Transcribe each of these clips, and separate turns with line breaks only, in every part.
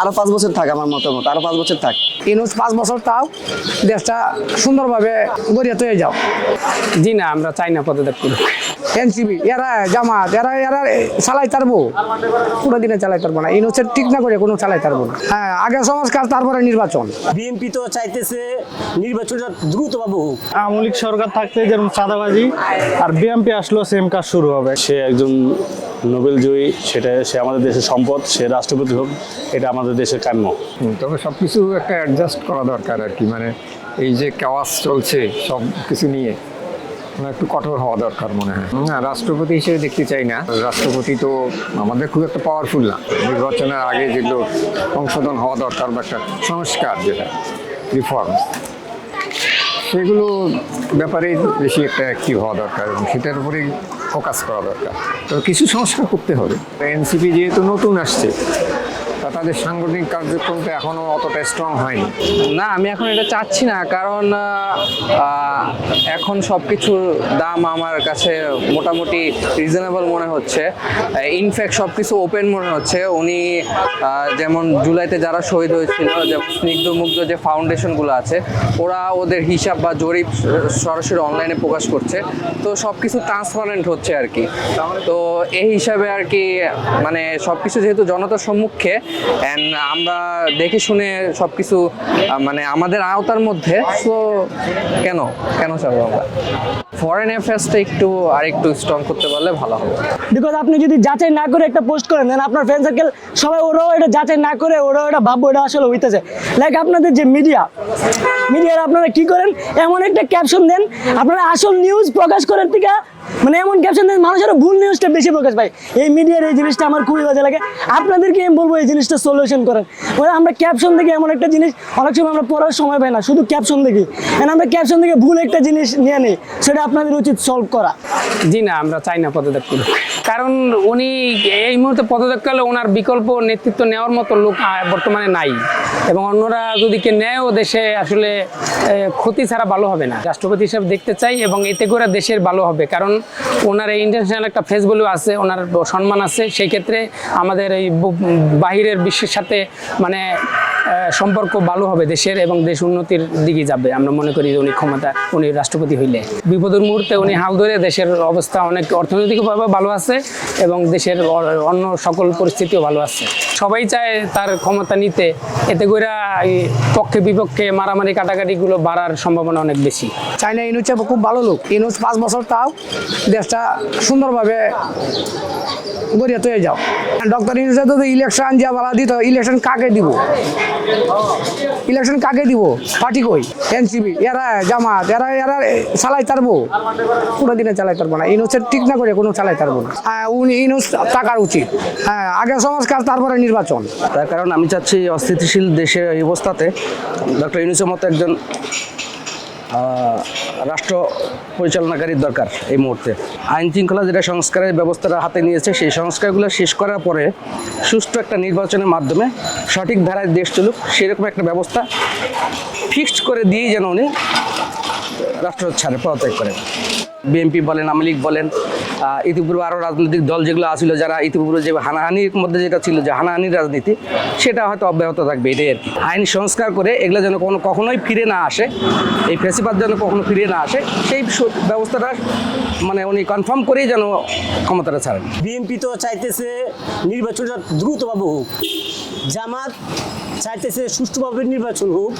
আরো 5 বছর থাক, আমার মতামত আরো 5 বছর থাক।
ইউনূস 5 বছর তাও দেশটা সুন্দরভাবে গড়িয়ে তুলে যাও।
জি না, আমরা চাই না পদত্যাগ করুক।
এনসিপি এরা জামাত এরা চালাই তারবো, কোনো দিনে চালাই তারবো না। ইউনূসের ঠিক না করে কোনো চালাই তারবো না। হ্যাঁ, আগে সংস্কার তারপরে নির্বাচন।
বিএনপি তো চাইতেছে নির্বাচনটা দ্রুতভাবে হোক।
আওয়ামী লীগ সরকার থাকতে যেরকম চাঁদাবাজি, আর বিএনপি আসলেও সেম কাজ শুরু হবে।
সে একজন নোবেল জয়ী, সে আমাদের দেশের সম্পদ, সে রাষ্ট্রপতি হোক, এটা আমাদের দেশের কাম্য।
তবে সব কিছু একটা অ্যাডজাস্ট করা দরকার আর কি, মানে এই যে কেওয়াস চলছে সব কিছু নিয়ে একটু কঠোর হওয়া দরকার মনে হয়। না, রাষ্ট্রপতি হিসেবে দেখতে চাই না। রাষ্ট্রপতি তো আমাদের খুব একটা পাওয়ারফুল না। নির্বাচনের আগে যেগুলো সংশোধন হওয়া দরকার বা একটা সংস্কার, যেটা রিফর্ম, সেগুলো ব্যাপারে বেশি একটা অ্যাক্টিভ হওয়া দরকার এবং সেটার উপরেই ফোকাস করা দরকার। তো কিছু সংস্কার করতে হবে। এনসিপি যেহেতু নতুন আসছে, তা তাদের সাংগঠনিক কার্যক্রমটা এখনও অতটা স্ট্রং হয়নি।
না, আমি এখন এটা চাচ্ছি না, কারণ এখন সব কিছুর দাম আমার কাছে মোটামুটি রিজনেবল মনে হচ্ছে। ইনফ্যাক্ট সব কিছু ওপেন মনে হচ্ছে। উনি যেমন জুলাইতে যারা শহীদ হয়েছিল, যেমন স্নিগ্ধমুগ্ধ যে ফাউন্ডেশনগুলো আছে, ওরা ওদের হিসাব বা জরিপ সরাসরি অনলাইনে প্রকাশ করছে। তো সব কিছু ট্রান্সপারেন্ট হচ্ছে আর কি। তো এই হিসাবে আর কি, মানে সব কিছু যেহেতু জনতার সম্মুখে, অ্যান্ড আমরা দেখে শুনে সব কিছু মানে আমাদের আওতার মধ্যে, সো কেন চাবো আমরা? ফরেন অ্যাফেয়ার্সটা আরেকটু স্ট্রং করতে পারলে ভালো হবে।
বিকজ আপনি যদি যাচাই না করে একটা পোস্ট করেন, দেন আপনার ফ্রেন্ড সার্কেল সবাই ওরাও এটা যাচাই না করে ওরাও এটা ভাববো এটা আসলে হইতেছে। লাইক আপনাদের যে মিডিয়ার আপনারা কি করেন, এমন একটা ক্যাপশন দেন, আপনারা আসল নিউজ প্রকাশ করার থেকে মানে এমন ক্যাপশন দেন মানুষের ভুল নিউজটা বেশি প্রকাশ পায়। এই মিডিয়ার এই জিনিসটা আমার খুবই বাজে লাগে। আপনাদেরকে আমি বলবো এই জিনিসটা সলিউশন করেন। আমরা ক্যাপশন দেখে এমন একটা জিনিস অনেক সময় আমরা পড়ার সময় পাই না, শুধু ক্যাপশন দেখি, আমরা ক্যাপশন দেখে ভুল একটা জিনিস নিয়ে নিই, সেটা আপনাদের উচিত সলভ করা।
জি না, আমরা চাই না পদত্যাগ করুক, কারণ উনি এই মুহূর্তে পদত্যাগ করলে ওনার বিকল্প নেতৃত্ব নেওয়ার মতো লোক বর্তমানে নাই, এবং অন্যরা যদি কে নেয়ও দেশে আসলে ক্ষতি ছাড়া ভালো হবে না। রাষ্ট্রপতি হিসেবে দেখতে চাই, এবং এতে করে দেশের ভালো হবে, কারণ ওনার এই ইন্টারন্যাশনাল একটা ফেস ভ্যালু আছে, ওনার সম্মান আছে। সেই ক্ষেত্রে আমাদের এই বাহিরের বিশ্বের সাথে মানে সম্পর্ক ভালো হবে দেশের, এবং দেশ উন্নতির দিকে যাবে। আমরা মনে করি উনি রাষ্ট্রপতি হইলে বিপদের মুহূর্তে উনি হাল ধরে দেশের অবস্থা অনেক অর্থনৈতিকভাবে ভালো আছে, এবং দেশের অন্য সকল পরিস্থিতিও ভালো আছে। সবাই চায় তার ক্ষমতা নিতে, এতে করে পক্ষে বিপক্ষে মারামারি কাটাকাটিগুলো বাড়ার সম্ভাবনা অনেক বেশি।
চাইনা ইউনূস খুব ভালো লোক। ইউনূস 5 বছর তাও দেশটা সুন্দরভাবে গড়িয়ে তুলে যাও। ডক্টর ইউনূসে তো ইলেকশন যা বলা দিত, ইলেকশন কাকে দিব? পার্টি কই? এনসিপি এরা জামাত এরা চালাই তারবো, কোনো দিনে চালাই তারবো না। ইউনূসের ঠিক না করে কোনো চালাই তারবো না। হ্যাঁ, ইউনূস টাকার উচিত। হ্যাঁ, আগে সংস্কার তারপরে নির্বাচন।
তার কারণ আমি চাচ্ছি অস্থিতিশীল দেশের এই অবস্থাতে ডক্টর ইউনূসের মতো একজন রাষ্ট্র পরিচালনাকারীর দরকার এই মুহূর্তে। আইন শৃঙ্খলা যেটা সংস্কারের ব্যবস্থাটা হাতে নিয়েছে, সেই সংস্কারগুলো শেষ করার পরে সুষ্ঠু একটা নির্বাচনের মাধ্যমে সঠিক ধারায় দেশ চলুক, সেরকম একটা ব্যবস্থা ফিক্সড করে দিয়েই যেন উনি রাষ্ট্র ছাড়ে পদত্যাগ করেন। বিএনপি বলেন, আওয়ামী লীগ বলেন, ইতিপূর্বে আরও রাজনৈতিক দল যেগুলো আছিল, যারা ইতিপূর্বে যে হানাহানির মধ্যে যেটা ছিল, যে হানাহানির রাজনীতি, সেটা হয়তো অব্যাহত থাকবে। এটাই আর কি। আইন সংস্কার করে এগুলো যেন কখনোই ফিরে না আসে, এই ফ্যাসিবাদ যেন কখনো ফিরে না আসে, সেই ব্যবস্থাটা মানে উনি কনফার্ম করেই যেন ক্ষমতাটা ছাড়েন।
বিএনপি তো চাইতেছে নির্বাচনটা দ্রুতভাবে হোক, জামাত চাইতেছে সুষ্ঠুভাবে নির্বাচন হোক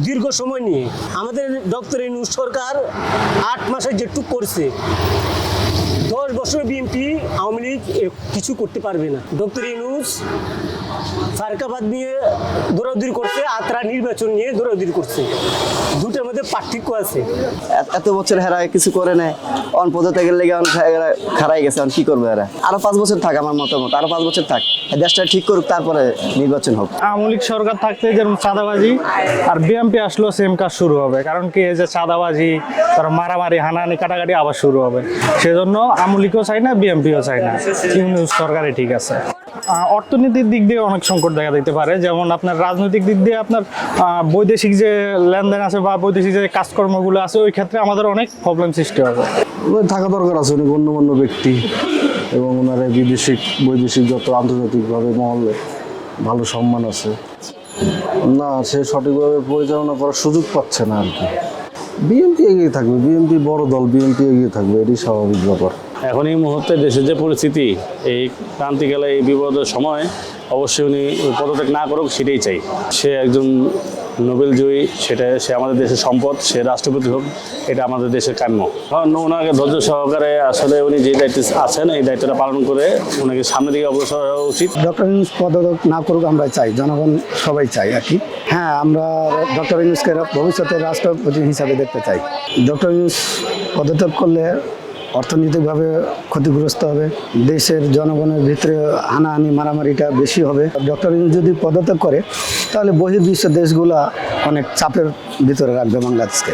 দীর্ঘ সময় নিয়ে। আমাদের ডক্টর ইউনূস সরকার 8 মাসে যেটুক করছে, 10 বছরে বিএনপি আওয়ামী লীগ কিছু করতে পারবে না। ডক্টর ইউনূস ফারকাবাদ নিয়ে দৌড়াদৌড়ি করছে, আর তারা নির্বাচন নিয়ে দৌড়াদৌড়ি করছে। দুটোর মধ্যে পার্থক্য আছে।
এত বছর হেরায় কিছু করে নেয়, পদত্যাগের লেগে খারাই গেছে। কি করবে এরা? আরো 5 বছর থাক, আমার মতামত আরো 5 বছর থাক, দেশটা ঠিক করুক, তারপরে নির্বাচন হোক।
আওয়ামী লীগ সরকার থাকতে যেরকম চাঁদাবাজি, আর বিএনপি আসলেও সেম কাজ শুরু হবে। কারণ কি, এই যে চাঁদাবাজি, তারপর মারামারি, হানাহানি, কাটাকাটি আবার শুরু হবে। সেজন্য আওয়ামী লীগও চাই না, বিএনপিও চাই না, ইউনূস সরকারই ঠিক আছে। অর্থনীতির দিক দিয়ে অনেক সংকট দেখা দিতে পারে, যেমন আপনার রাজনৈতিক দিক দিয়ে আপনার বৈদেশিক যে লেনদেন আছে বা বৈদেশিক যে কাজকর্মগুলো আছে, ওই ক্ষেত্রে আমাদের অনেক প্রবলেম সৃষ্টি হবে।
থাকা দরকার আছে, উনি গণ্যমান্য ব্যক্তি, এবং ওনার বৈদেশিক যত আন্তর্জাতিকভাবে মহলে ভালো সম্মান আছে। না, সে সঠিকভাবে পরিচালনা করার সুযোগ পাচ্ছে না আর কি। বিএনপি এগিয়ে থাকবে, বিএনপি বড় দল, বিএনপি এগিয়ে থাকবে, এটি স্বাভাবিক ব্যাপার।
এখন এই মুহূর্তে দেশের যে পরিস্থিতি, এই ক্রান্তিকালে এই বিপদের সময় অবশ্যই উনি পদত্যাগ না করুক সেটাই চাই। সে একজন নোবেল জয়ী, সে আমাদের দেশের সম্পদ, সে রাষ্ট্রপতি হোক, এটা আমাদের দেশের কাম্য। ওনাকে ধৈর্য সহকারে আসলে উনি যে দায়িত্বে আছেন এই দায়িত্বটা পালন করে ওনাকে সামনের দিকে অগ্রসর হওয়া উচিত।
ডক্টর ইউনূস পদত্যাগ না করুক আমরা চাই, জনগণ সবাই চাই আর কি। হ্যাঁ, আমরা ডক্টর ইউনূসকে ভবিষ্যতে রাষ্ট্রপতি হিসাবে দেখতে চাই। ডক্টর ইউনূস পদত্যাগ করলে অর্থনৈতিকভাবে ক্ষতিগ্রস্ত হবে, দেশের জনগণের ভিতরে হানাহানি মারামারিটা বেশি হবে। ডক্টর ইউনূস যদি পদত্যাগ করে তাহলে বহির্বিশ্ব দেশগুলা অনেক চাপের ভিতরে রাখবে বাংলাদেশকে।